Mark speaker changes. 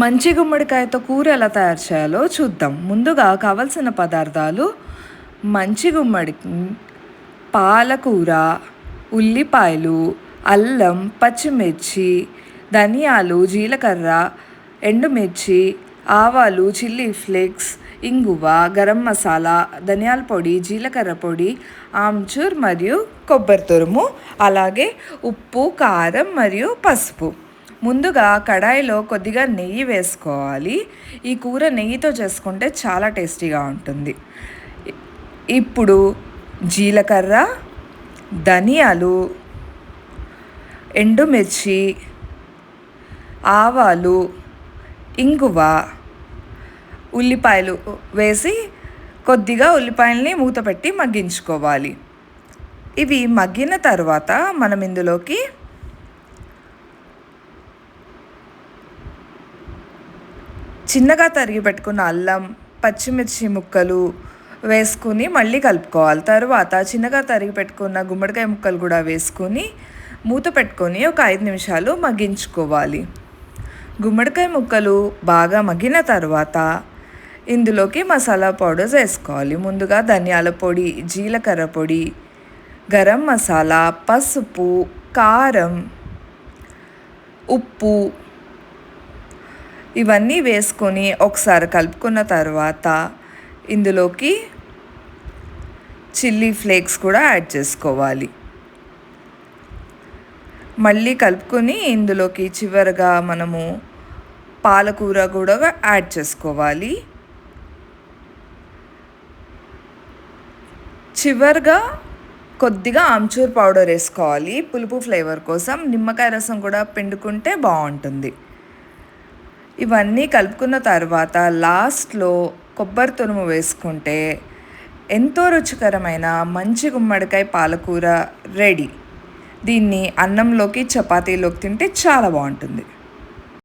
Speaker 1: మంచి గుమ్మడికాయతో కూర ఎలా తయారు చేయాలో చూద్దాం. ముందుగా కావలసిన పదార్థాలు: మంచి గుమ్మడి, పాలకూర, ఉల్లిపాయలు, అల్లం, పచ్చిమిర్చి, ధనియాలు, జీలకర్ర, ఎండుమిర్చి, ఆవాలు, చిల్లీ ఫ్లేక్స్, ఇంగువ, గరం మసాలా, ధనియాల పొడి, జీలకర్ర పొడి, ఆమ్చూర్ మరియు కొబ్బరి తురుము, అలాగే ఉప్పు, కారం మరియు పసుపు. ముందుగా కడాయిలో కొద్దిగా నెయ్యి వేసుకోవాలి. ఈ కూర నెయ్యితో చేసుకుంటే చాలా టేస్టీగా ఉంటుంది. ఇప్పుడు జీలకర్ర, ధనియాలు, ఎండుమిర్చి, ఆవాలు, ఇంగువ, ఉల్లిపాయలు వేసి కొద్దిగా ఉల్లిపాయల్ని మూత పెట్టి మగ్గించుకోవాలి. ఇవి మగ్గిన తర్వాత మనం ఇందులోకి చిన్నగా తరిగి పెట్టుకున్న అల్లం, పచ్చిమిర్చి ముక్కలు వేసుకుని మళ్ళీ కలుపుకోవాలి. తర్వాత చిన్నగా తరిగి పెట్టుకున్న గుమ్మడికాయ ముక్కలు కూడా వేసుకొని మూత పెట్టుకొని ఒక 5 నిమిషాలు మగ్గించుకోవాలి. గుమ్మడికాయ ముక్కలు బాగా మగ్గిన తర్వాత ఇందులోకి మసాలా పౌడర్స్ వేసుకోవాలి. ముందుగా ధనియాల పొడి, జీలకర్ర పొడి, గరం మసాలా, పసుపు, కారం, ఉప్పు ఇవన్నీ వేసుకొని ఒకసారి కలుపుకున్న తర్వాత ఇందులోకి చిల్లీ ఫ్లేక్స్ కూడా యాడ్ చేసుకోవాలి. మళ్ళీ కలుపుకొని ఇందులోకి చివరగా మనము పాలకూర కూడా యాడ్ చేసుకోవాలి. చివరిగా కొద్దిగా ఆమ్చూర్ పౌడర్ వేసుకోవాలి. పులుపు ఫ్లేవర్ కోసం నిమ్మకాయ రసం కూడా పిండుకుంటే బాగుంటుంది. ఇవన్నీ కలుపుకున్న తర్వాత లాస్ట్లో కొబ్బరి తురుము వేసుకుంటే ఎంతో రుచికరమైన మంచి గుమ్మడికాయ పాలకూర రెడీ. దీన్ని అన్నంలోకి, చపాతీలోకి తింటే చాలా బాగుంటుంది.